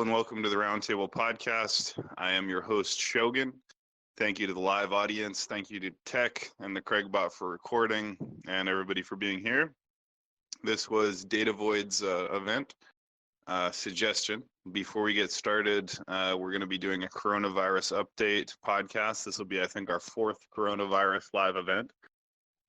and welcome to the Roundtable Podcast. I am your host, Shogun. Thank you to the live audience. Thank you to Tech and the Craigbot for recording, and everybody for being here. This was Data Void's event suggestion. Before we get started, we're going to be doing a coronavirus update podcast. This will be, I think, our fourth coronavirus live event.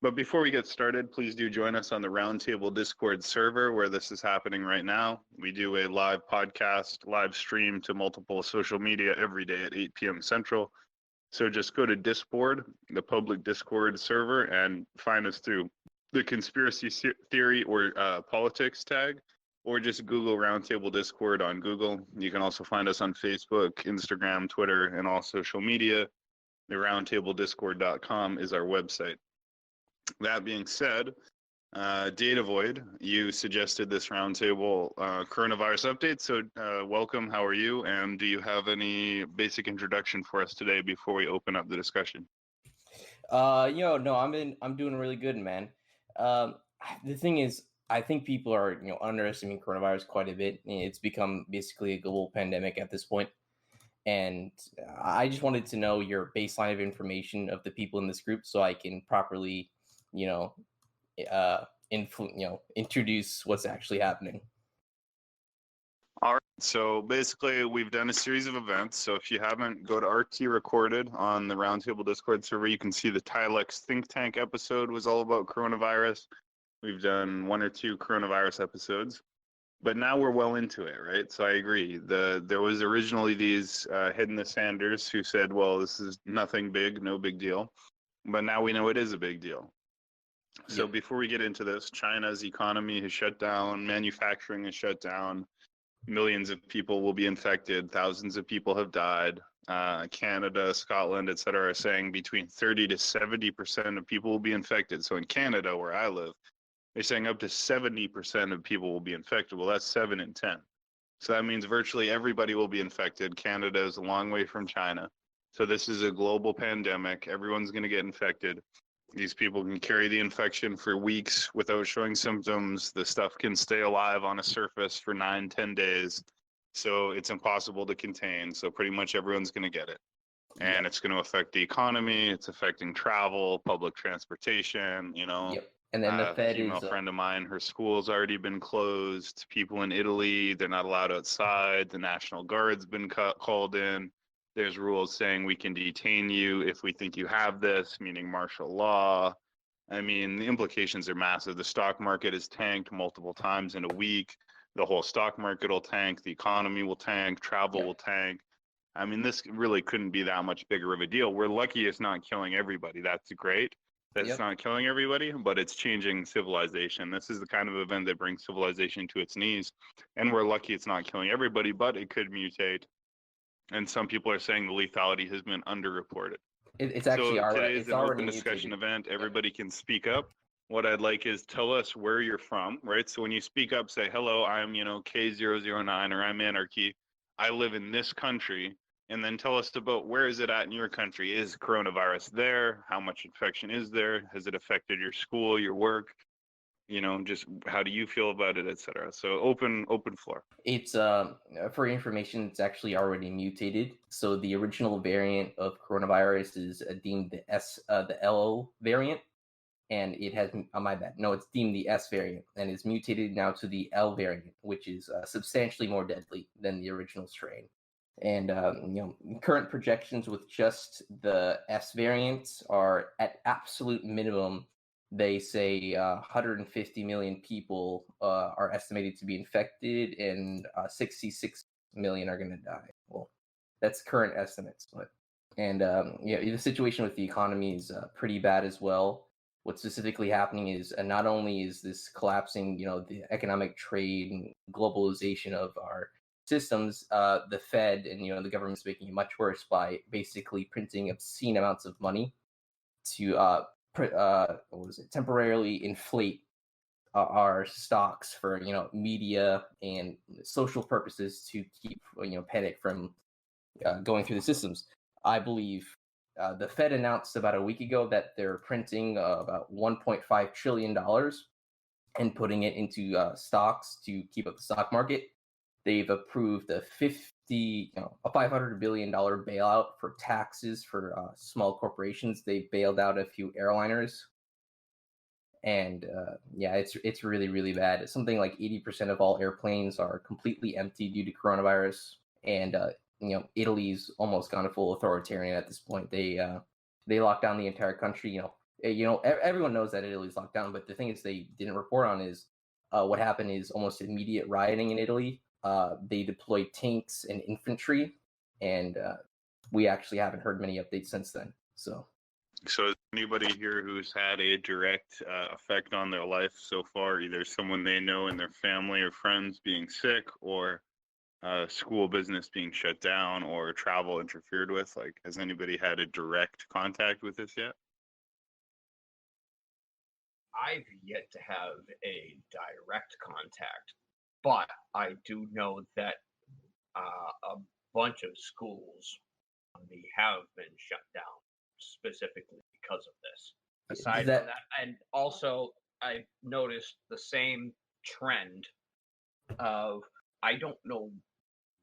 But before we get started, please do join us on the Roundtable Discord server where this is happening right now. We do a live podcast, live stream to multiple social media every day at 8 p.m. Central. So just go to Discord, the public Discord server, and find us through the conspiracy theory or politics tag, or just Google Roundtable Discord on Google. You can also find us on Facebook, Instagram, Twitter, and all social media. The roundtablediscord.com is our website. That being said, Data Void, you suggested this roundtable coronavirus update. So welcome, how are you? And do you have any basic introduction for us today before we open up the discussion? I'm doing really good, man. The thing is, I think people are, underestimating coronavirus quite a bit. It's become basically a global pandemic at this point. And I just wanted to know your baseline of information of the people in this group so I can properly introduce what's actually happening. All right. So basically, we've done a series of events. So if you haven't, go to RT Recorded on the Roundtable Discord server. You can see the Tilex Think Tank episode was all about coronavirus. We've done one or two coronavirus episodes, but now we're well into it, right? So I agree. There was originally these Hidden the Sanders who said, well, this is nothing big, no big deal. But now we know it is a big deal. So before we get into this, China's economy has shut down, manufacturing is shut down, millions of people will be infected, thousands of people have died. Canada, Scotland, et cetera, are saying between 30 to 70% of people will be infected. So in Canada, where I live, they're saying up to 70% of people will be infected. Well, that's 7 in 10. So that means virtually everybody will be infected. Canada is a long way from China. So this is a global pandemic. Everyone's going to get infected. These people can carry the infection for weeks without showing symptoms. The stuff can stay alive on a surface for 9-10 days. So it's impossible to contain. So pretty much everyone's going to get it. And it's going to affect the economy. It's affecting travel, public transportation, And then the Fed female friend of mine, her school's already been closed. People in Italy, they're not allowed outside. The National Guard's been called in. There's rules saying we can detain you if we think you have this, meaning martial law. I mean, the implications are massive. The stock market is tanked multiple times in a week. The whole stock market will tank. The economy will tank. Travel will tank. I mean, this really couldn't be that much bigger of a deal. We're lucky it's not killing everybody. That's great. That's not killing everybody, but it's changing civilization. This is the kind of event that brings civilization to its knees. And we're lucky it's not killing everybody, but it could mutate. And some people are saying the lethality has been underreported. It's actually so already. Today's an open discussion event. Everybody can speak up. What I'd like is tell us where you're from, right? So when you speak up, say, hello, I'm, K009, or I'm Anarchy. I live in this country. And then tell us about where is it at in your country? Is coronavirus there? How much infection is there? Has it affected your school, your work? Just how do you feel about it, et cetera. So open floor. It's for information, it's actually already mutated. So the original variant of coronavirus is deemed the L variant, and it has my bad. No, it's deemed the S variant, and it's mutated now to the L variant, which is substantially more deadly than the original strain. And current projections with just the S variants are at absolute minimum. They say 150 million people are estimated to be infected, and 66 million are going to die. Well, that's current estimates, the situation with the economy is pretty bad as well. What's specifically happening is not only is this collapsing, the economic trade and globalization of our systems, the Fed and the government's making it much worse by basically printing obscene amounts of money to temporarily inflate our stocks for media and social purposes to keep panic from going through the systems. I believe the Fed announced about a week ago that they're printing about $1.5 trillion and putting it into stocks to keep up the stock market. they've approved a $500 billion bailout for taxes for small corporations. They bailed out a few airliners, and yeah, it's really really bad. Something like 80% of all airplanes are completely empty due to coronavirus, and Italy's almost gone full authoritarian at this point. They locked down the entire country. Everyone knows that Italy's locked down, but the thing is they didn't report on is what happened is almost immediate rioting in Italy. They deployed tanks and infantry, and we actually haven't heard many updates since then. So is anybody here who's had a direct effect on their life so far, either someone they know in their family or friends being sick, or school business being shut down, or travel interfered with? Like, has anybody had a direct contact with this yet? I've yet to have a direct contact, but I do know that a bunch of schools have been shut down specifically because of this. Aside from that, and also I've noticed the same trend of, I don't know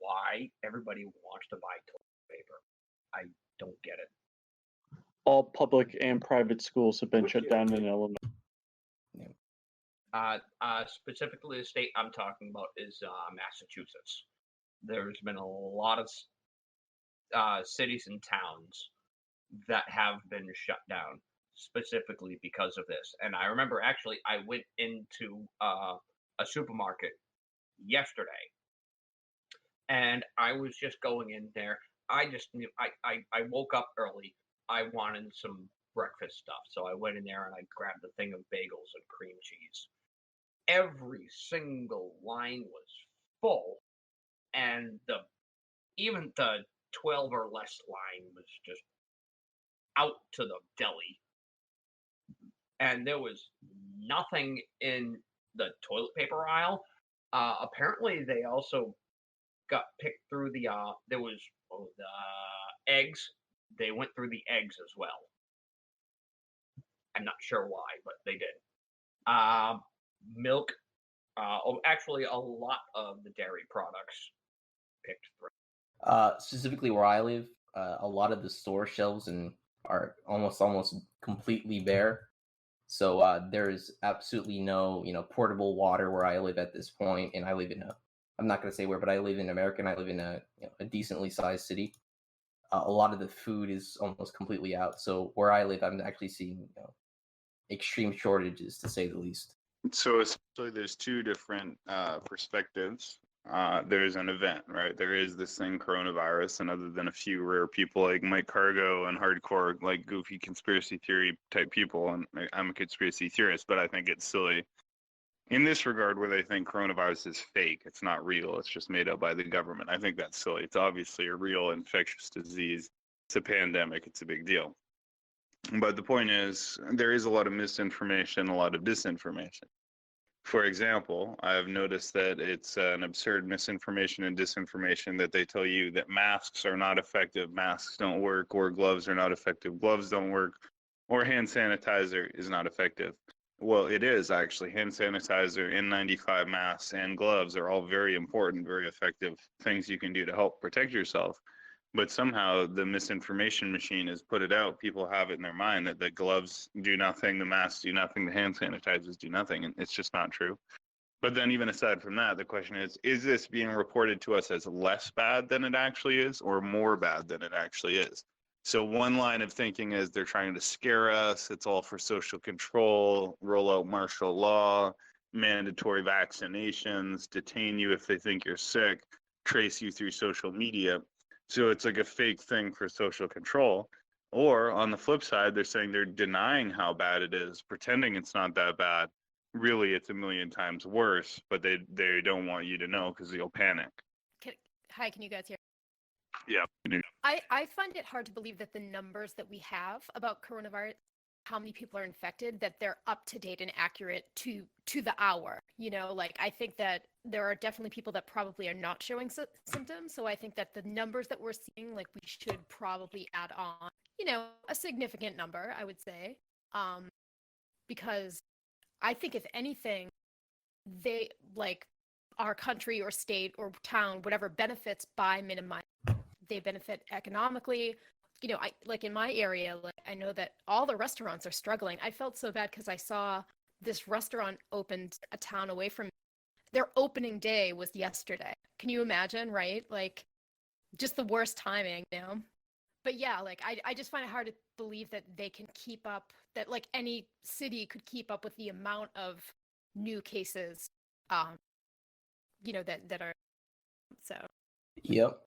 why everybody wants to buy toilet paper. I don't get it. All public and private schools have been shut down in Illinois. Specifically, the state I'm talking about is Massachusetts. There's been a lot of cities and towns that have been shut down specifically because of this. And I remember actually I went into a supermarket yesterday, and I was just going in there. I just knew I woke up early. I wanted some breakfast stuff, so I went in there and I grabbed a thing of bagels and cream cheese. Every single line was full, and even the 12 or less line was just out to the deli, and there was nothing in the toilet paper aisle. Apparently, they also got picked through the there was the eggs. They went through the eggs as well. I'm not sure why, but they did. Milk. Actually, a lot of the dairy products picked through. Specifically where I live, a lot of the store shelves are almost completely bare. So there's absolutely no portable water where I live at this point, and I live in I'm not going to say where, but I live in America, and I live in a decently sized city. A lot of the food is almost completely out. So where I live, I'm actually seeing extreme shortages, to say the least. So essentially, there's two different perspectives. There's an event, right? There is this thing, coronavirus, and other than a few rare people like Mike Cargo and hardcore, like goofy conspiracy theory type people, and I'm a conspiracy theorist, but I think it's silly in this regard where they think coronavirus is fake. It's not real. It's just made up by the government. I think that's silly. It's obviously a real infectious disease. It's a pandemic. It's a big deal. But the point is, there is a lot of misinformation, a lot of disinformation. For example, I've noticed that it's an absurd misinformation and disinformation that they tell you that masks are not effective, masks don't work, or gloves are not effective, gloves don't work, or hand sanitizer is not effective. Well, it is actually. Hand sanitizer, N95 masks, and gloves are all very important, very effective things you can do to help protect yourself. But somehow the misinformation machine has put it out. People have it in their mind that the gloves do nothing, the masks do nothing, the hand sanitizers do nothing, and it's just not true. But then even aside from that, the question is this being reported to us as less bad than it actually is, or more bad than it actually is? So one line of thinking is they're trying to scare us. It's all for social control, roll out martial law, mandatory vaccinations, detain you if they think you're sick, trace you through social media. So it's like a fake thing for social control. Or on the flip side, they're saying they're denying how bad it is, pretending it's not that bad. Really, it's a million times worse, but they don't want you to know because you'll panic. Hi, can you guys hear? Yeah. I find it hard to believe that the numbers that we have about coronavirus, how many people are infected, that they're up to date and accurate to the hour. I think that there are definitely people that probably are not showing symptoms. So I think that the numbers that we're seeing, we should probably add on, a significant number, I would say, because I think if anything, they our country or state or town, whatever, benefits by minimizing. They benefit economically. You know, I like in my area, like I know that all the restaurants are struggling. I felt so bad because I saw this restaurant opened a town away from their opening day was yesterday. Can you imagine, right? Like just the worst timing, you know? But yeah, like I just find it hard to believe that they can keep up, that like any city could keep up with the amount of new cases, um, you know, that are so. Yep.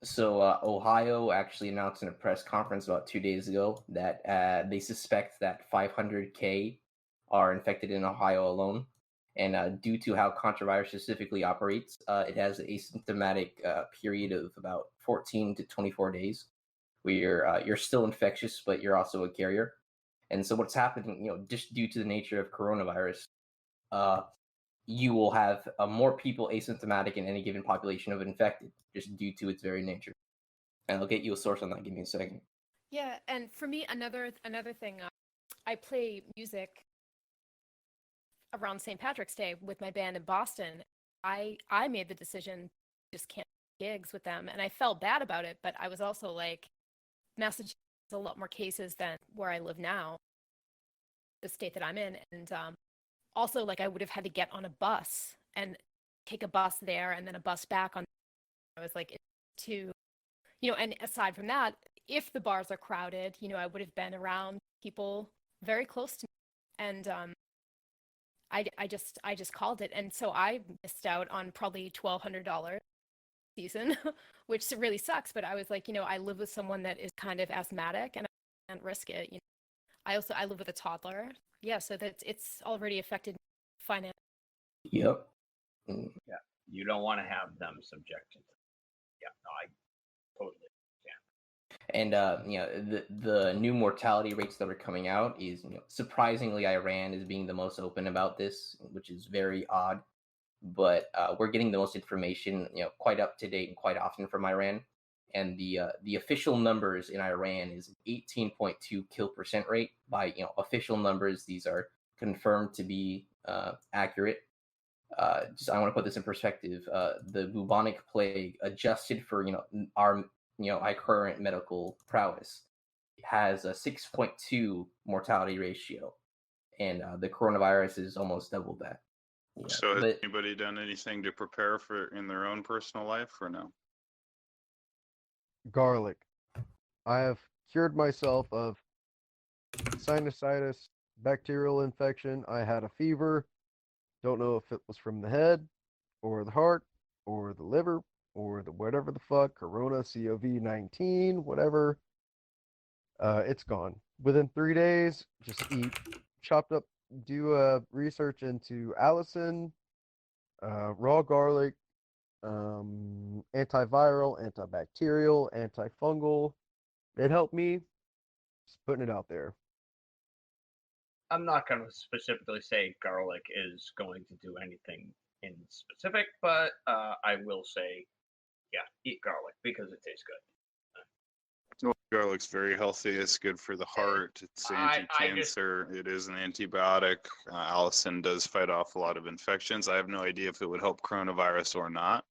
So Ohio actually announced in a press conference about 2 days ago that they suspect that 500K are infected in Ohio alone. And due to how contravirus specifically operates, it has an asymptomatic period of about 14 to 24 days where you're still infectious, but you're also a carrier. And so what's happening, you know, just due to the nature of coronavirus, you will have more people asymptomatic in any given population of infected, just due to its very nature. And I'll get you a source on that. Give me a second. Yeah, and for me, another thing, I play music around St. Patrick's Day with my band in Boston. I made the decision to just cancel gigs with them, and I felt bad about it. But I was also like, Massachusetts has a lot more cases than where I live now, the state that I'm in, and also like I would have had to get on a bus and take a bus there and then a bus back on. I was like, to, you know, and aside from that, if the bars are crowded, you know, I would have been around people very close to me, and I just called it, and so I missed out on probably $1,200 season, which really sucks. But I was like, you know, I live with someone that is kind of asthmatic, and I can't risk it. You know, I live with a toddler. Yeah, so that it's already affected finance. Yep. Yeah, you don't want to have them subjected. Yeah, no, I totally. And you know, the new mortality rates that are coming out is, you know, surprisingly Iran is being the most open about this, which is very odd. But we're getting the most information, you know, quite up to date and quite often from Iran. And the official numbers in Iran is 18.2 kill percent rate. By, you know, official numbers, these are confirmed to be accurate. Just I want to put this in perspective. The bubonic plague, adjusted for, you know, our current medical prowess, has a 6.2 mortality ratio, and the coronavirus is almost double that. Yeah, So has but anybody done anything to prepare for in their own personal life or no? Garlic. I have cured myself of sinusitis, bacterial infection. I had a fever. Don't know if it was from the head or the heart or the liver or the whatever the fuck, Corona, COVID-19, whatever. It's gone. Within 3 days, just eat chopped up, do research into Allison, raw garlic, antiviral, antibacterial, antifungal. It helped me. Just putting it out there. I'm not going to specifically say garlic is going to do anything in specific, but I will say, yeah, eat garlic because it tastes good. Well, garlic's very healthy. It's good for the heart. It's anti-cancer. It is an antibiotic. Allison does fight off a lot of infections. I have no idea if it would help coronavirus or not,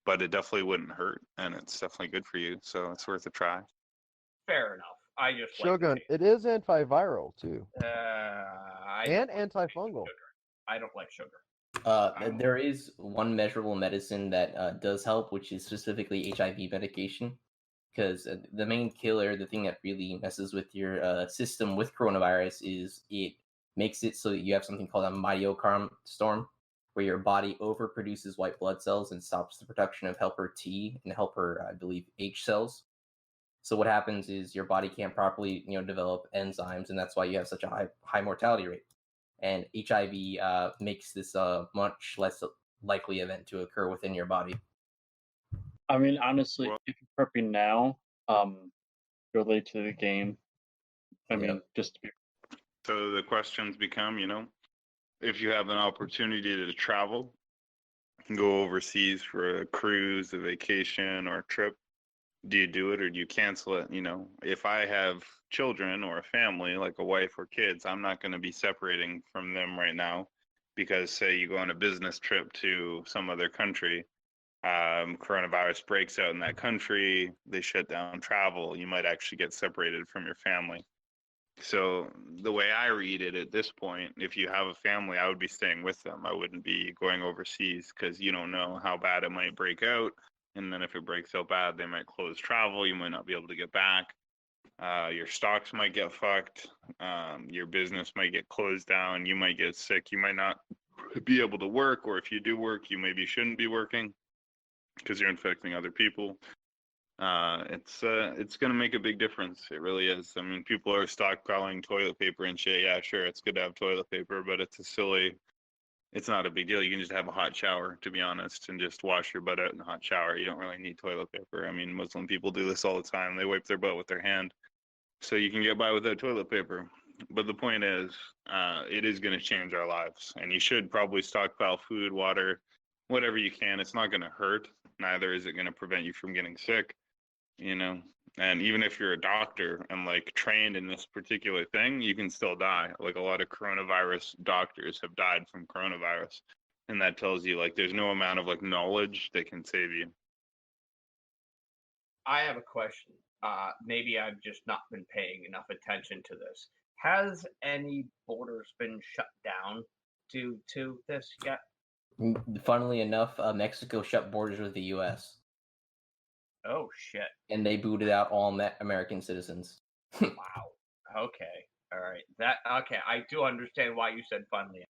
but it definitely wouldn't hurt, and it's definitely good for you. So it's worth a try. Fair enough. I just Shogun, it is antiviral too, and antifungal. I don't like sugar. there is one measurable medicine that does help, which is specifically HIV medication. Because the main killer, the thing that really messes with your system with coronavirus, is it makes it so that you have something called a myocard storm, where your body overproduces white blood cells and stops the production of helper T and helper, I believe, H cells. So what happens is your body can't properly, you know, develop enzymes, and that's why you have such a high mortality rate. And HIV makes this a much less likely event to occur within your body. I mean, honestly, Well- if you're prepping now, you're late to the game. I mean, Yep. just to be So the questions become, you know, if you have an opportunity to travel, go overseas for a cruise, a vacation, or a trip, do you do it or do you cancel it? You know, if I have children or a family, like a wife or kids, I'm not going to be separating from them right now. because say you go on a business trip to some other country, coronavirus breaks out in that country, they shut down travel, you might actually get separated from your family. So the way I read it at this point, if you have a family, I would be staying with them. I wouldn't be going overseas because you don't know how bad it might break out. And then if it breaks out bad, they might close travel. You might not be able to get back. Your stocks might get fucked. Your business might get closed down. You might get sick. You might not be able to work. Or if you do work, you maybe shouldn't be working because you're infecting other people. It's gonna make a big difference. It really is. I mean, people are stockpiling toilet paper and shit. Yeah, sure, it's good to have toilet paper, but it's not a big deal. You can just have a hot shower, to be honest, and just wash your butt out in a hot shower. You don't really need toilet paper. I mean, Muslim people do this all the time. They wipe their butt with their hand, so you can get by without toilet paper. But the point is, it is going to change our lives, and you should probably stockpile food, water, whatever you can. It's not going to hurt. Neither is it going to prevent you from getting sick. And even if you're a doctor and like trained in this particular thing, you can still die. Like a lot of coronavirus doctors have died from coronavirus, and that tells you like there's no amount of like knowledge that can save you. I have a question. Maybe I've just not been paying enough attention to this. Has any borders been shut down due to this yet? Funnily enough, Mexico shut borders with the U.S. Oh shit! and they booted out all American citizens. Wow. Okay. All right. Okay. I do understand why you said funnily.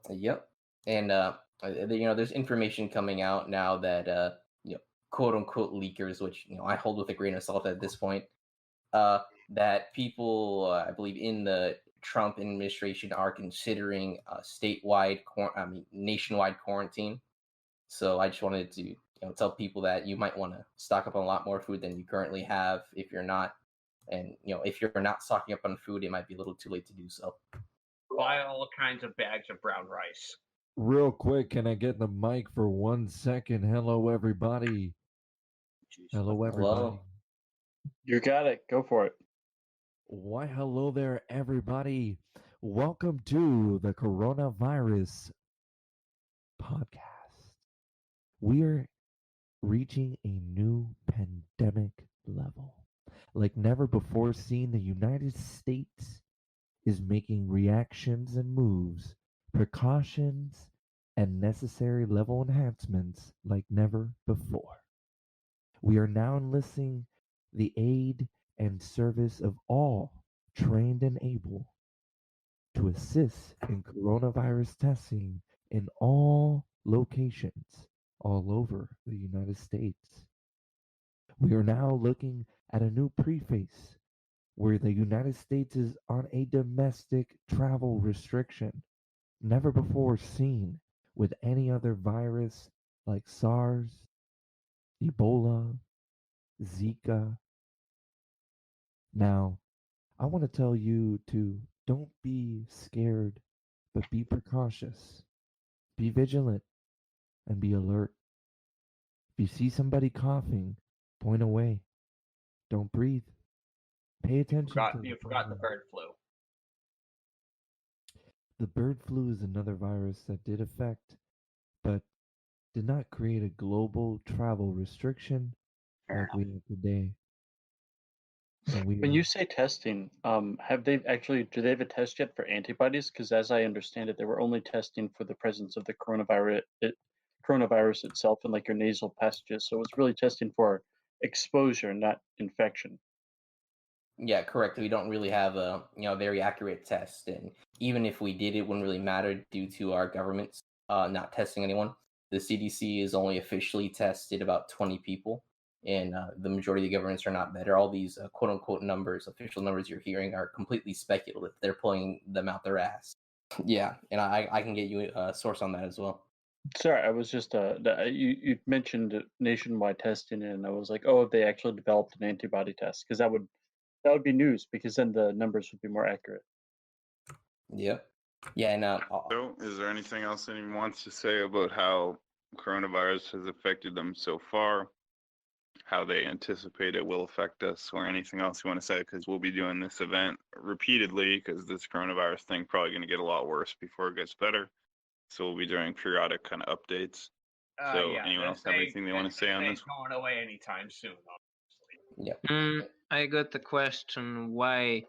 Yep. And there's information coming out now that quote unquote leakers, which I hold with a grain of salt at this point, that people I believe in the Trump administration are considering nationwide quarantine. So I just wanted to tell people that you might want to stock up on a lot more food than you currently have if you're not. And if you're not stocking up on food, it might be a little too late to do so. Buy all kinds of bags of brown rice. Real quick, can I get the mic for 1 second? Hello, everybody. Jeez. Hello, everybody. Hello. You got it. Go for it. Why, hello there, everybody. Welcome to the Coronavirus Podcast. We're reaching a new pandemic level. Like never before seen, the United States is making reactions and moves, precautions, and necessary level enhancements like never before. We are now enlisting the aid and service of all trained and able to assist in coronavirus testing in all locations all over the United States. We are now looking at a new preface where the United States is on a domestic travel restriction never before seen with any other virus like SARS, Ebola, Zika. Now, I want to tell you to don't be scared, but be precautious. Be vigilant and be alert. If you see somebody coughing, point away. Don't breathe. Pay attention. You forgot the bird flu. The bird flu is another virus that did affect, but did not create a global travel restriction like we have today. And When you say testing, do they have a test yet for antibodies? Because as I understand it, they were only testing for the presence of the coronavirus itself in like your nasal passages. So it's really testing for exposure, not infection. Yeah, correct. We don't really have a very accurate test, and even if we did, it wouldn't really matter due to our government's not testing anyone. The CDC is only officially tested about 20 people, and the majority of the governments are not better. All these quote unquote numbers, official numbers you're hearing, are completely speculative. They're pulling them out their ass. Yeah, and I can get you a source on that as well. Sorry, I was just you mentioned nationwide testing, and I was like, oh, they actually developed an antibody test, because that would be news, because then the numbers would be more accurate. Yep. Yeah, and So, is there anything else anyone wants to say about how coronavirus has affected them so far? how they anticipate it will affect us, or anything else you want to say, because we'll be doing this event repeatedly, because this coronavirus thing probably going to get a lot worse before it gets better. So we'll be doing periodic kind of updates. So Yeah, anyone else have anything they want to say on ain't this? going away anytime soon, obviously. Yeah. I got a question. Why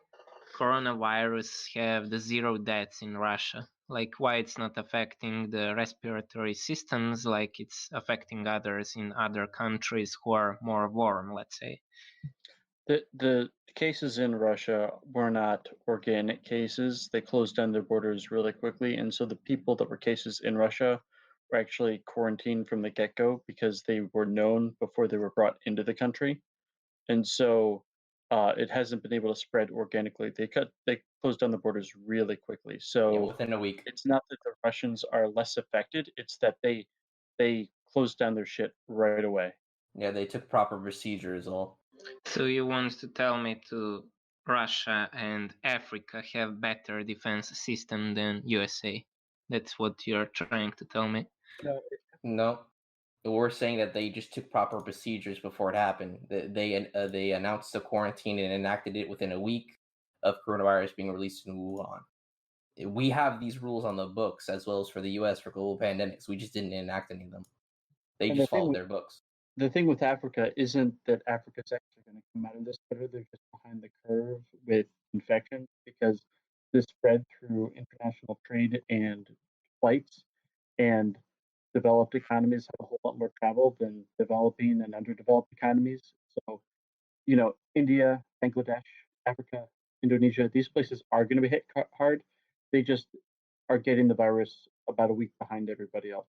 coronavirus have the 0 deaths in Russia? Like why it's not affecting the respiratory systems like it's affecting others in other countries who are more warm, let's say. The cases in Russia were not organic cases. They closed down their borders really quickly, and so the people that were cases in Russia were actually quarantined from the get-go because they were known before they were brought into the country, and so it hasn't been able to spread organically. They closed down the borders really quickly. So Yeah, within a week. it's not that the Russians are less affected; it's that they closed down their shit right away. Yeah, they took proper procedures all. So you want to tell me to Russia and Africa have better defense system than USA? That's what you're trying to tell me? No, we're saying that they just took proper procedures before it happened. They announced the quarantine and enacted it within a week of coronavirus being released in Wuhan. We have these rules on the books as well as for the U.S. for global pandemics. We just didn't enact any of them. They And just the thing followed with- their books. The thing with Africa isn't that Africa's actually going to come out of this better. They're just behind the curve with infection because this spread through international trade and flights, and developed economies have a whole lot more travel than developing and underdeveloped economies. So, India, Bangladesh, Africa, Indonesia, these places are going to be hit hard. They just are getting the virus about a week behind everybody else.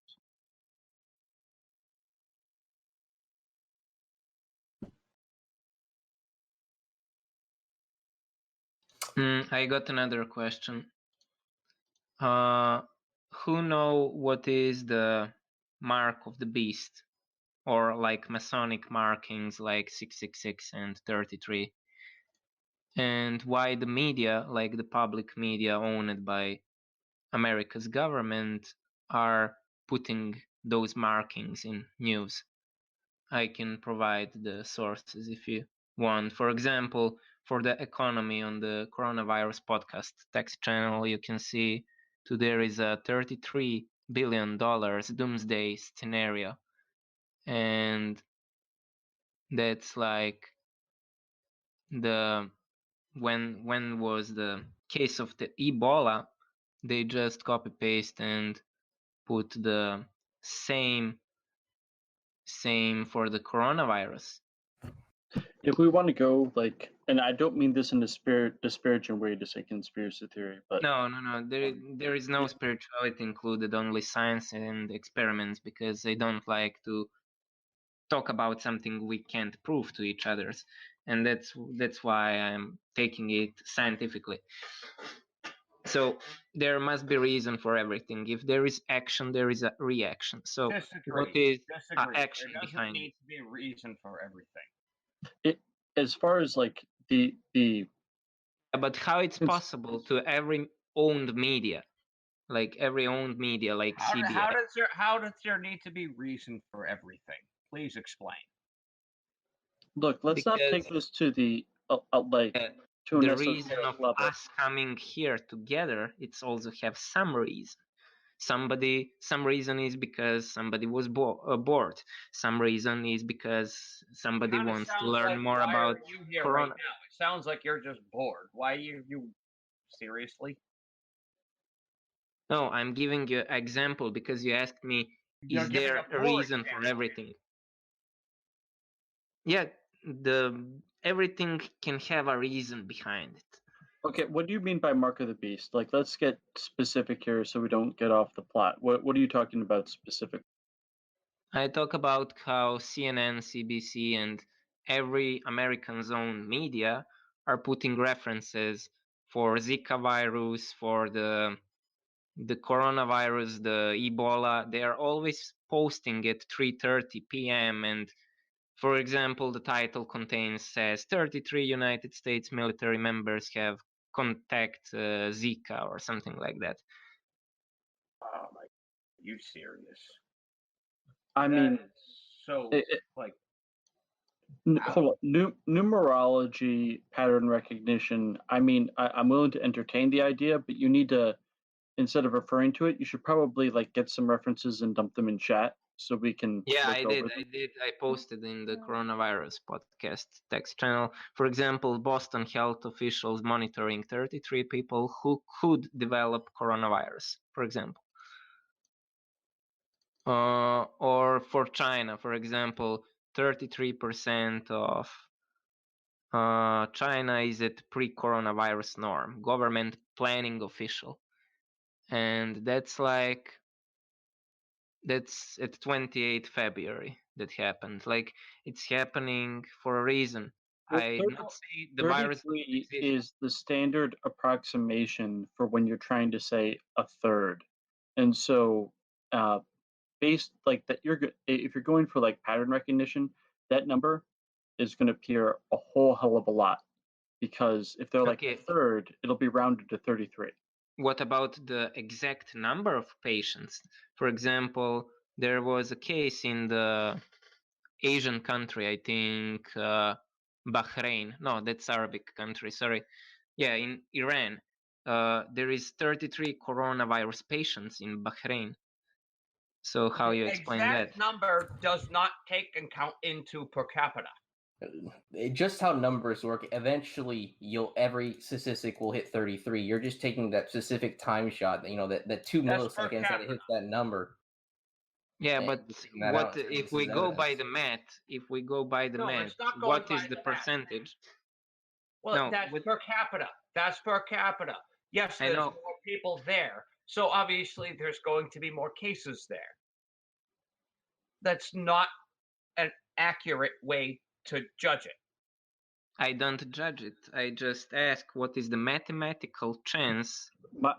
I got another question. Who know what is the mark of the beast, or like Masonic markings like 666 and 33? And why the media, like the public media owned by America's government, are putting those markings in news? I can provide the sources if you want. For example, for the economy on the coronavirus podcast text channel, you can see there is a $33 billion doomsday scenario. And that's like when was the case of the Ebola, they just copy paste and put the same for the coronavirus. If we want to go and I don't mean this in a disparaging way to say conspiracy theory, but No. There is no spirituality included, only science and experiments, because they don't like to talk about something we can't prove to each others, and that's why I'm taking it scientifically. So there must be reason for everything. If there is action, there is a reaction. So what is action There doesn't behind need it? to be a reason for everything. as far as like the But how it's possible to every owned media, like CBS? How does there need to be reason for everything? Please explain. look, let's not take Because, this to the to an the reason esoteric of level. us coming here together, it's also have some reason. Some reason is because somebody was bored. Some reason is because somebody Kinda wants to sounds learn like, more why about are you here corona. right now? It sounds like you're just bored. Why you seriously? No, I'm giving you example because you asked me, You're is giving there a a poor reason for example. everything? Yeah, everything can have a reason behind it. Okay, what do you mean by mark of the beast? Like, let's get specific here so we don't get off the plot. What are you talking about specifically? I talk about how CNN, CBC, and every American's own media are putting references for Zika virus, for the coronavirus, the Ebola. They are always posting at 3:30 p.m. and, for example, the title says 33 United States military members have contact Zika or something like that. Oh my, you serious? I mean, So it- like, Hold on. Numerology, pattern recognition. I mean, I'm willing to entertain the idea, but you need to, instead of referring to it, you should probably like get some references and dump them in chat so we can Yeah, look I over did. them. I did. I posted in the coronavirus podcast text channel. For example, Boston health officials monitoring 33 people who could develop coronavirus, for example. Or for China, for example, 33% of China is at pre-coronavirus norm, government planning official. And that's at 28 February that happened. Like, it's happening for a reason. Well, I not say the virus doesn't 33 exist. is the standard approximation for when you're trying to say a third. And so, based like that, if you're going for like pattern recognition, that number is going to appear a whole hell of a lot because if they're like a Okay. third, it'll be rounded to 33. What about the exact number of patients? For example, there was a case in the Asian country, I think Bahrain. No, that's Arabic country. Sorry. Yeah, in Iran, there is 33 coronavirus patients in Bahrain. So how you explain exact that? number does not take account into per capita. Just how numbers work, eventually every statistic will hit 33. You're just taking that specific time shot, that 2 That's per milliseconds that it hits that number. Yeah, and but you're taking that what out and saying if this we is go by evidence. the math? If we go by the No, math, it's not going what by is the the math. percentage? Well, No, that's with- per capita. That's per capita. Yes, I there's know. more people there. So obviously there's going to be more cases there. That's not an accurate way to judge it. I don't judge it. I just ask what is the mathematical chance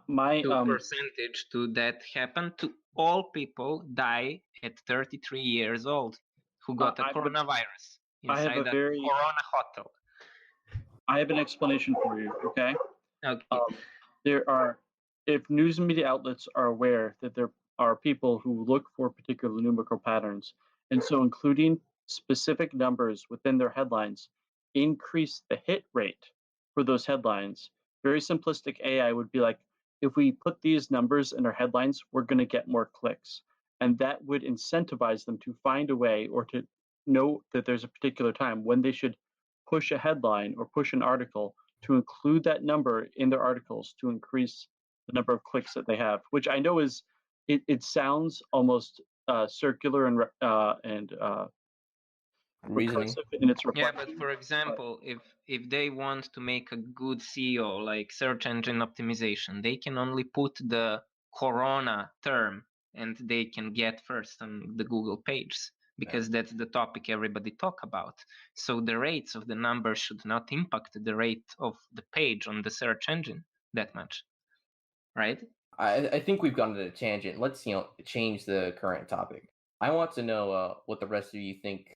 My to percentage to that happen to all people die at 33 years old who got a I have a- coronavirus I have inside a a very corona hotel. I have an explanation for you. Okay. Okay. There are, if news and media outlets are aware that there are people who look for particular numerical patterns, and so including specific numbers within their headlines increase the hit rate for those headlines. Very simplistic AI would be like, if we put these numbers in our headlines, we're going to get more clicks. And that would incentivize them to find a way or to know that there's a particular time when they should push a headline or push an article to include that number in their articles to increase the number of clicks that they have, which I know is it sounds almost circular and Reasoning. recursive in its Yeah, reflection. but for example, if they want to make a good SEO, like search engine optimization, they can only put the corona term and they can get first on the Google pages because that's the topic everybody talk about. So the rates of the number should not impact the rate of the page on the search engine that much, right? I think we've gone to a tangent. Let's change the current topic. I want to know what the rest of you think,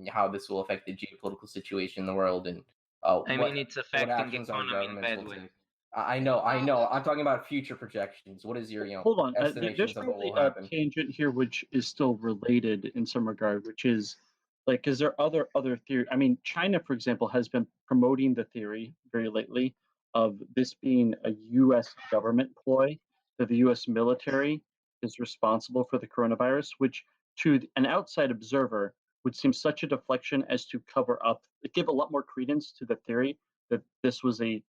how this will affect the geopolitical situation in the world, and I mean, it's what affecting actions our economy in governments bad will way. take. I know. I'm talking about future projections. What is your Hold on, estimations there's of what probably will a happen? tangent here which is still related in some regard, which is like, is there other theory? I mean, China, for example, has been promoting the theory very lately of this being a U.S. government ploy, that the U.S. military is responsible for the coronavirus, which to an outside observer would seem such a deflection as to cover up, give a lot more credence to the theory that this was a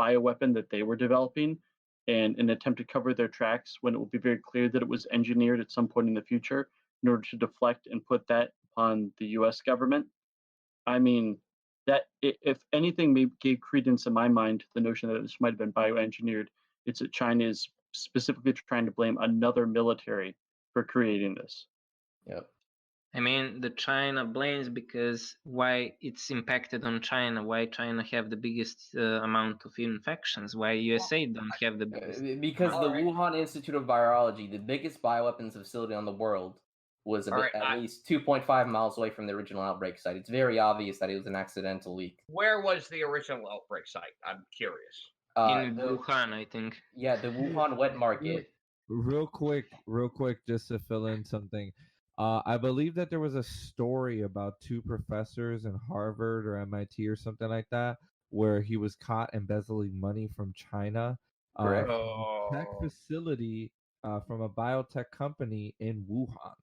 bioweapon that they were developing and an attempt to cover their tracks when it will be very clear that it was engineered at some point in the future in order to deflect and put that upon the US government. I mean, that if anything gave credence in my mind to the notion that this might have been bioengineered, it's that China is specifically trying to blame another military for creating this. Yep. I mean, the China blames because why it's impacted on China, why China have the biggest amount of infections, why USA don't have the biggest. Because the Alright. Wuhan Institute of Virology, the biggest bioweapons facility on the world, was at least 2.5 miles away from the original outbreak site. It's very obvious that it was an accidental leak. Where was the original outbreak site? I'm curious. In Wuhan, I think. Yeah, the Wuhan wet market. Real quick, just to fill in something. I believe that there was a story about two professors in Harvard or MIT or something like that, where he was caught embezzling money from China, Correct. from a tech facility, from a biotech company in Wuhan.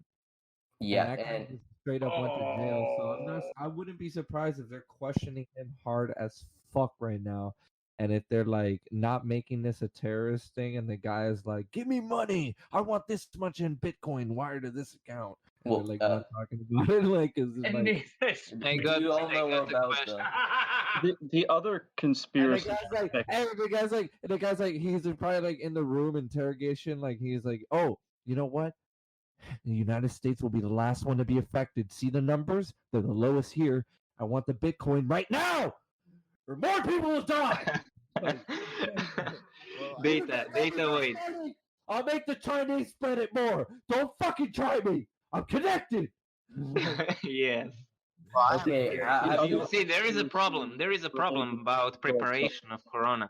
Yeah, And that guy and just straight up went to jail. So I wouldn't be surprised if they're questioning him hard as fuck right now. And if they're like not making this a terrorist thing, and the guy is like, "Give me money! I want this much in Bitcoin wired to this account," and they're well, like not talking about it, like, is it And like? I do got you all I know got the about question. The other And the conspiracy guy's like, aspect, hey, the guy's like, he's probably like in the room interrogation, like he's like, "Oh, you know what? The United States will be the last one to be affected. See the numbers? They're the lowest here. I want the Bitcoin right now, or more people will die." Like, Data wait. I'll make the Chinese spread it more. Don't fucking try me. I'm connected. Yes. okay. the Have you other See, there is a problem. There is a problem about Go ahead, sorry. preparation of Corona.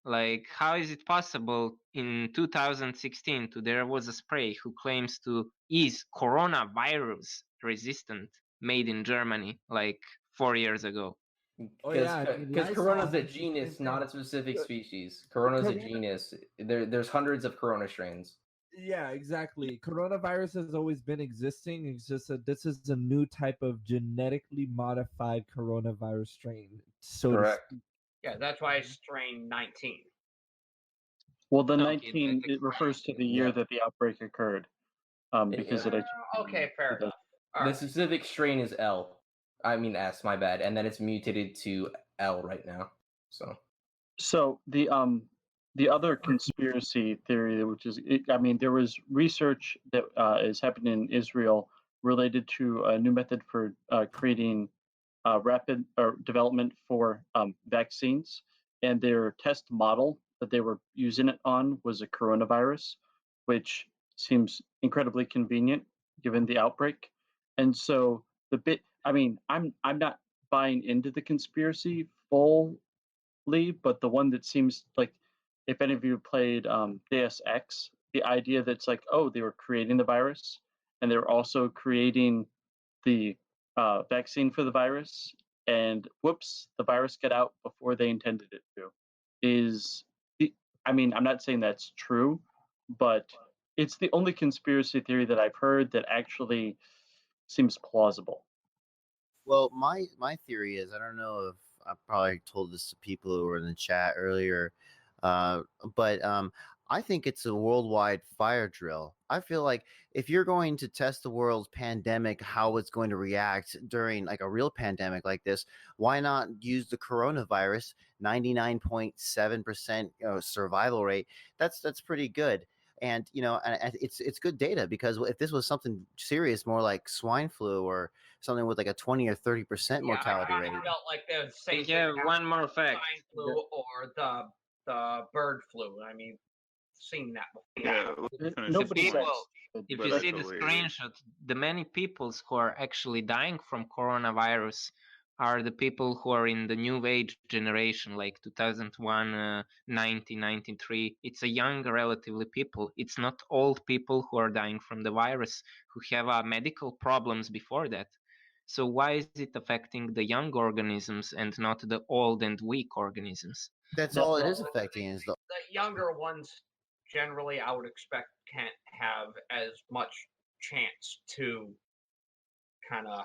Like, how is it possible in 2016 there was a spray who claims to is coronavirus resistant, made in Germany, like 4 years ago? Oh, because yeah, I mean, because Lysol Corona's a has the same genus, not a thing. specific species. Corona's a Corona- genus. There's hundreds of Corona strains. Yeah, exactly. Coronavirus has always been existing. It's just that this is a new type of genetically modified coronavirus strain. So to Correct. speak. Yeah, that's why it's strain 19. Well, the Okay, 19 that it refers to the year Yeah. that the outbreak occurred, because it actually Okay, fair enough. All The right. specific strain is L. I mean S. My bad. And then it's mutated to L right now. So So the other conspiracy theory, which is, I mean, there was research that is happening in Israel related to a new method for creating rapid or development for vaccines, and their test model that they were using it on was a coronavirus, which seems incredibly convenient given the outbreak. And so I mean, I'm not buying into the conspiracy fully, but the one that seems like, if any of you played Deus Ex, the idea that's like, oh, they were creating the virus and they were also creating the vaccine for the virus, and whoops, the virus got out before they intended it to. I mean, I'm not saying that's true, but it's the only conspiracy theory that I've heard that actually seems plausible. Well, my theory is, I don't know if I probably told this to people who were in the chat earlier, uh, but I think it's a worldwide fire drill. I feel like if you're going to test the world's pandemic, how it's going to react during like a real pandemic like this, why not use the coronavirus? 99.7% survival rate. That's pretty good. And it's good data, because if this was something serious, more like swine flu or something with like a 20 or 30% mortality I rate. felt like the same Yeah, thing one happened more with fact. swine flu or the bird flu. I mean, seen that before. Yeah, let's finish Nobody this says. point. If But you I see the totally agree. screenshot, the many people who are actually dying from coronavirus are the people who are in the new age generation, like 2001, 1993. It's a young, relatively people. It's not old people who are dying from the virus who have medical problems before that. So why is it affecting the young organisms and not the old and weak organisms? That's all it is affecting, is the The younger ones, generally, I would expect can't have as much chance to kind of.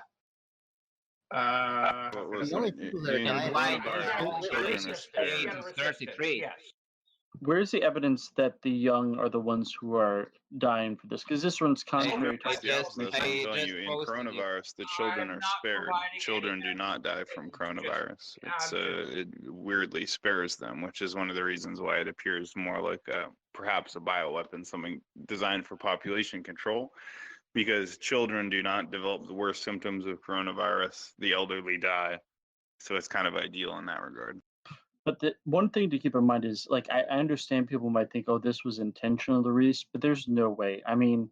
Well, the listen, only people that are in dying why from is coronavirus, it children are resistant? spared. Age is 33. Yes. Where's the evidence that the young are the ones who are dying for this? Because this runs contrary to I what the just- opposition That's what I'm I telling just you. In posted it. coronavirus, the children I'm are not spared. providing Children any do not die from It's just- coronavirus. It's I'm it weirdly spares them, which is one of the reasons why it appears more like perhaps a bioweapon, something designed for population control. Because children do not develop the worst symptoms of coronavirus. The elderly die, so it's kind of ideal in that regard. But the one thing to keep in mind is, like, I understand people might think, oh, this was intentional to release, but there's no way. I mean,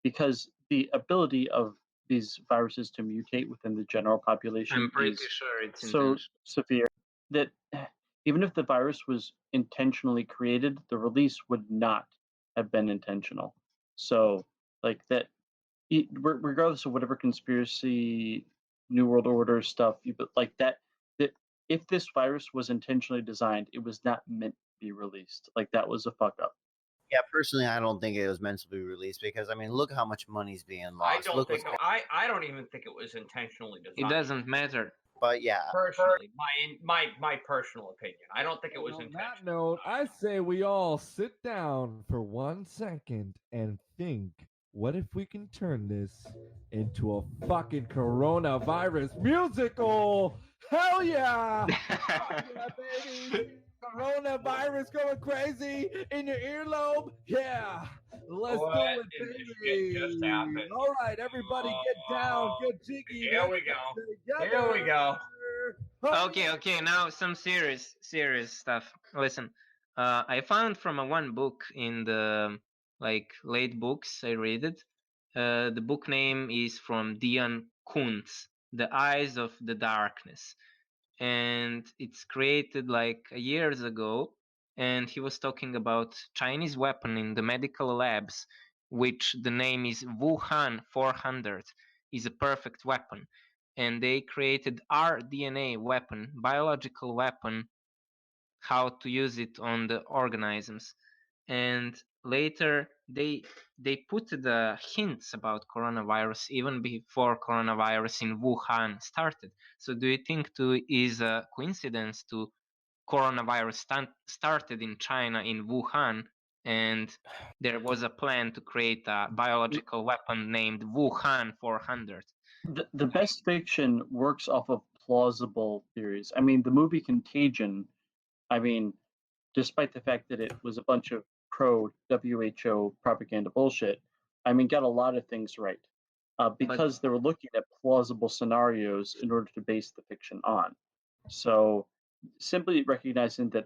because the ability of these viruses to mutate within the general population I'm pretty is sure it's so intentional. severe that even if the virus was intentionally created, the release would not have been intentional. So, like that, regardless of whatever conspiracy, New World Order stuff, but like that if this virus was intentionally designed, it was not meant to be released. Like that was a fuck up. Yeah, personally, I don't think it was meant to be released because I mean, look how much money's being I lost. don't Look think what's I don't even think it was intentionally It designed. doesn't matter. but yeah, Personally, my personal opinion, I don't think it was On that intentional. note, I say we all sit down for 1 second and think, what if we can turn this into a fucking coronavirus musical? Hell yeah! Fuck yeah, baby! Coronavirus going crazy in your earlobe? Yeah! Let's What do in it, the shit just baby! happened? All right, everybody get down, get jiggy. Here Let's we get go. together. Here we go. Okay, now some serious stuff. Listen, I found from one book in the like late books I read it. The book name is from Dian Kuntz, The Eyes of the Darkness, and it's created like years ago. And he was talking about Chinese weapon in the medical labs, which the name is Wuhan 400, is a perfect weapon, and they created rDNA weapon, biological weapon, how to use it on the organisms. And later they put the hints about coronavirus even before coronavirus in Wuhan started. So do you think too is a coincidence to coronavirus started in China in Wuhan, and there was a plan to create a biological weapon named Wuhan 400? The best fiction works off of plausible theories. I mean, the movie Contagion, I mean, despite the fact that it was a bunch of pro WHO propaganda bullshit, I mean, got a lot of things right because they were looking at plausible scenarios in order to base the fiction on. So simply recognizing that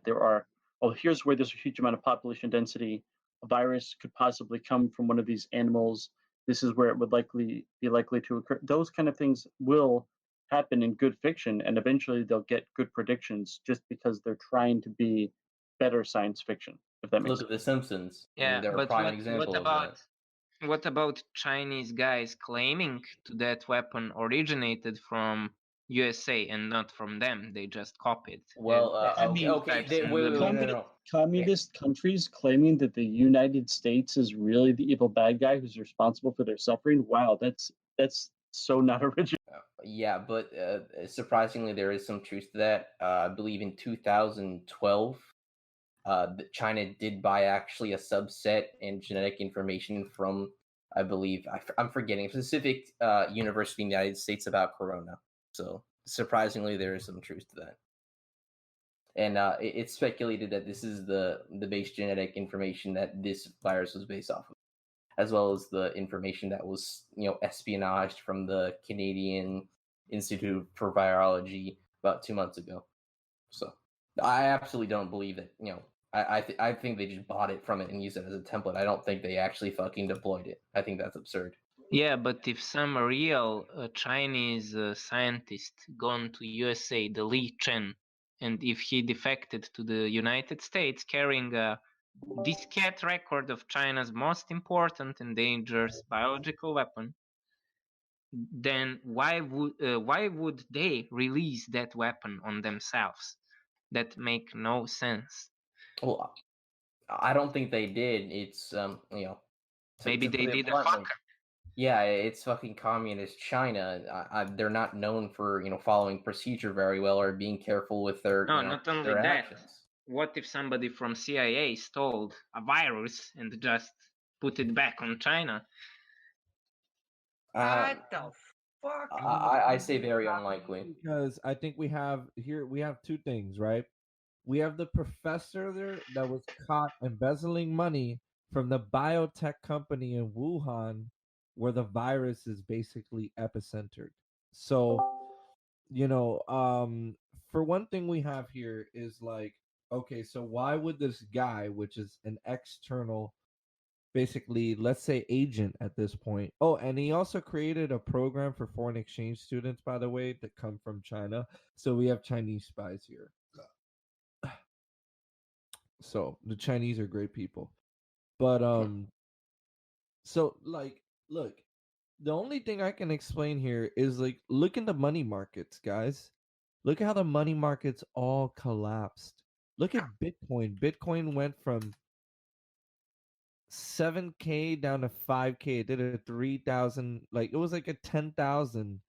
here's where there's a huge amount of population density, a virus could possibly come from one of these animals. This is where it would likely to occur. Those kind of things will happen in good fiction, and eventually they'll get good predictions just because they're trying to be better science fiction. If that makes Look at The Simpsons. I mean, Yeah, they're a but prime example of that. what about Chinese guys claiming that weapon originated from USA and not from them? They just copied. Well, I mean, okay. No. Communist countries claiming that the United States is really the evil bad guy who's responsible for their suffering. Wow, that's so not original. Yeah, but surprisingly, there is some truth to that. I believe in 2012, China did buy actually a subset and genetic information from, I believe, I'm forgetting, a specific university in the United States about corona. So surprisingly, there is some truth to that. And it's speculated that this is the base genetic information that this virus was based off of, as well as the information that was espionaged from the Canadian Institute for Virology about 2 months ago. So I absolutely don't believe that. I think they just bought it from it and used it as a template. I don't think they actually fucking deployed it. I think that's absurd. Yeah, but if some real Chinese scientist gone to USA, the Li Chen, and if he defected to the United States carrying a diskette record of China's most important and dangerous biological weapon, then why would they release that weapon on themselves? That make no sense. Well, I don't think they did. It's maybe they did a fuck. Yeah, it's fucking communist China. They're not known for following procedure very well or being careful with their not only their that. actions. What if somebody from CIA stole a virus and just put it back on China? What the fuck? I say very unlikely. Because I think we have two things, right? We have the professor there that was caught embezzling money from the biotech company in Wuhan, where the virus is basically epicentered. So, for one thing we have here is like, okay, so why would this guy, which is an external, basically, let's say agent at this point. Oh, and he also created a program for foreign exchange students, by the way, that come from China. So we have Chinese spies here. So the Chinese are great people. But so like look, the only thing I can explain here is like look in the money markets, guys. Look at how the money markets all collapsed. Look at Bitcoin. Bitcoin went from 7K down to 5K. It did a 3,000, like it was like a 10,000,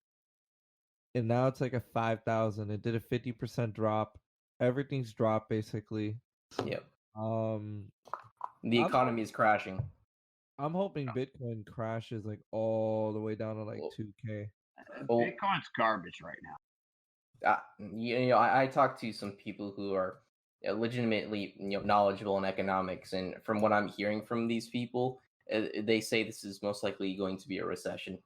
and now it's like a 5,000. It did a 50% drop. Everything's dropped basically. Yep. Um, The I'm- economy is crashing. I'm hoping Bitcoin crashes like all the way down to like Well- 2K. Well, Bitcoin's garbage right now. I talked to some people who are legitimately knowledgeable in economics, and from what I'm hearing from these people, they say this is most likely going to be a recession.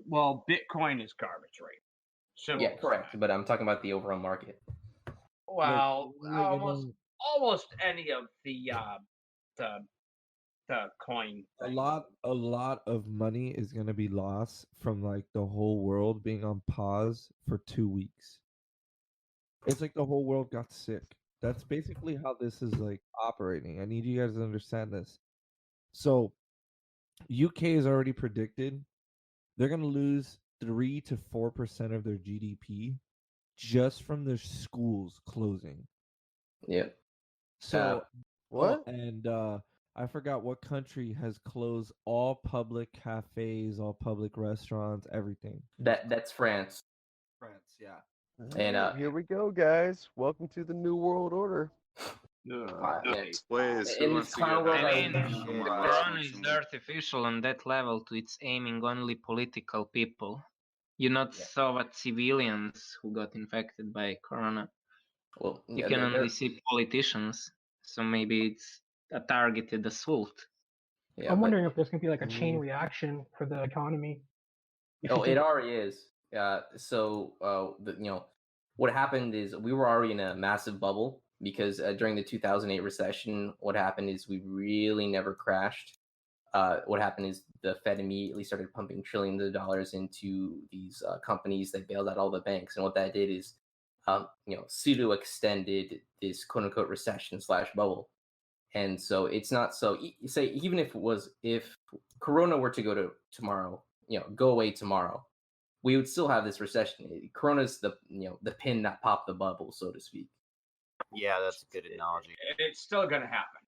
Well, Bitcoin is garbage right now. Simple Yeah, as correct. that. But I'm talking about the overall market. Well, Like, almost any of the coin. a things. lot of money is going to be lost from like the whole world being on pause for 2 weeks. It's like the whole world got sick. That's basically how this is like operating. I need you guys to understand this. So UK is already predicted they're going to lose 3 to 4% of their GDP just from their schools closing. Yep. So What? and I forgot what country has closed all public cafes, all public restaurants, everything. That's France. France, yeah. And, Alright, here we go, guys. Welcome to the New World Order. Displays. in Who this wants to clown get world, I I mean, appreciate the it. corona is artificial on that level to it's aiming only political people. You not Yeah. saw what civilians who got infected by corona. Well, You can only see politicians, so maybe it's a targeted assault. Yeah, I'm but- wondering if there's gonna be like a chain Mm. reaction for the economy. If Oh, you it think- already is. What happened is we were already in a massive bubble because during the 2008 recession, what happened is we really never crashed. What happened is the Fed immediately started pumping trillions of dollars into these companies that bailed out all the banks, and what that did is, pseudo extended this quote unquote recession / bubble. And so it's not so. Say even if Corona were to go away tomorrow, we would still have this recession. Corona's the pin that popped the bubble, so to speak. Yeah, that's a good analogy. It's still gonna happen.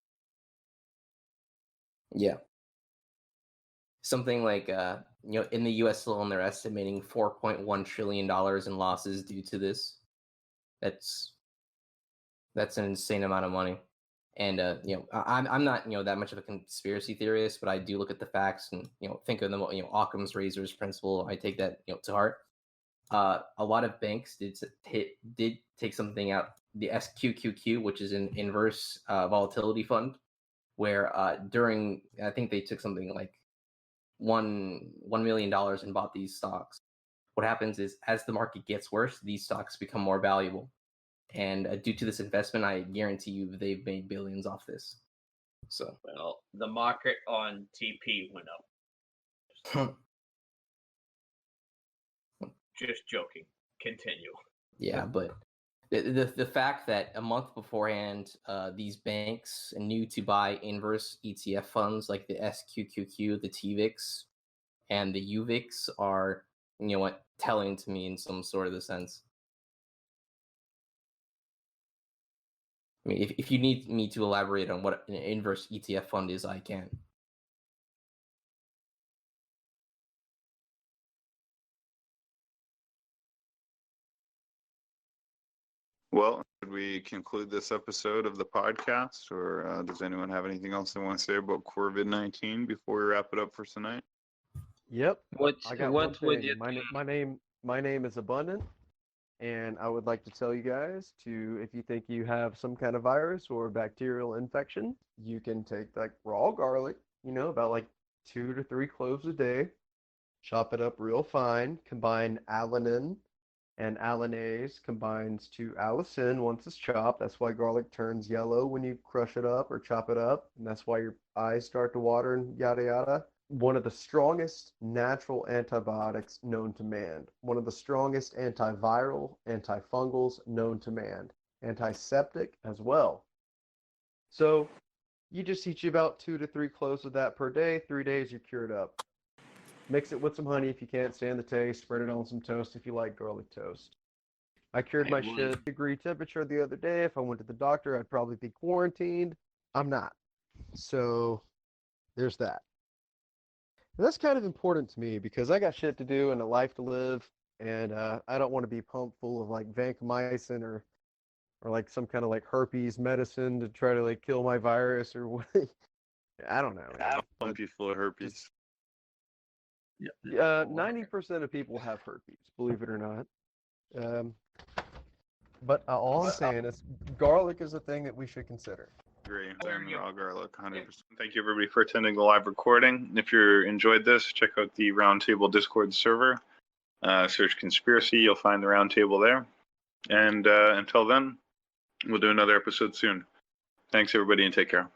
Yeah. Something like in the U.S. alone, they're estimating $4.1 trillion in losses due to this. That's an insane amount of money. And I'm not that much of a conspiracy theorist, but I do look at the facts and think of them. Occam's razor's principle. I take that to heart. A lot of banks did take something out, the SQQQ, which is an inverse volatility fund, where during I think they took something like $1 million and bought these stocks. What happens is as the market gets worse, these stocks become more valuable. And due to this investment, I guarantee you they've made billions off this. So, Well, the market on TP went up. Just joking. Continue. yeah, but the fact that a month beforehand, these banks knew to buy inverse ETF funds like the SQQQ, the TVIX, and the UVIX are, telling to me in some sort of the sense. I mean, if you need me to elaborate on what an inverse ETF fund is, I can. Well, should we conclude this episode of the podcast, or does anyone have anything else they want to say about COVID-19 before we wrap it up for tonight? Yep. What I got what one would thing. you My name is Abundant, and I would like to tell you guys if you think you have some kind of virus or bacterial infection, you can take like raw garlic, about like 2 to 3 cloves a day, chop it up real fine, combine alanine and allinase combines to allicin once it's chopped. That's why garlic turns yellow when you crush it up or chop it up, and that's why your eyes start to water and yada yada. One of the strongest natural antibiotics known to man. One of the strongest antiviral, antifungals known to man. Antiseptic as well. So you just eat you about 2 to 3 cloves of that per day. 3 days, you're cured up. Mix it with some honey if you can't stand the taste. Spread it on some toast if you like garlic toast. I cured I my would. shit degree temperature the other day. If I went to the doctor, I'd probably be quarantined. I'm not. So there's that. And that's kind of important to me because I got shit to do and a life to live, and I don't want to be pumped full of like vancomycin or like some kind of like herpes medicine to try to like kill my virus or what. I don't know. Man. I'll pump you full of herpes. 90% of people have herpes, believe it or not. But all I'm saying is garlic is a thing that we should consider. Agree. Raw garlic, 100%. Thank you, everybody, for attending the live recording. If you enjoyed this, check out the Roundtable Discord server. Search Conspiracy. You'll find the Roundtable there. And until then, we'll do another episode soon. Thanks, everybody, and take care.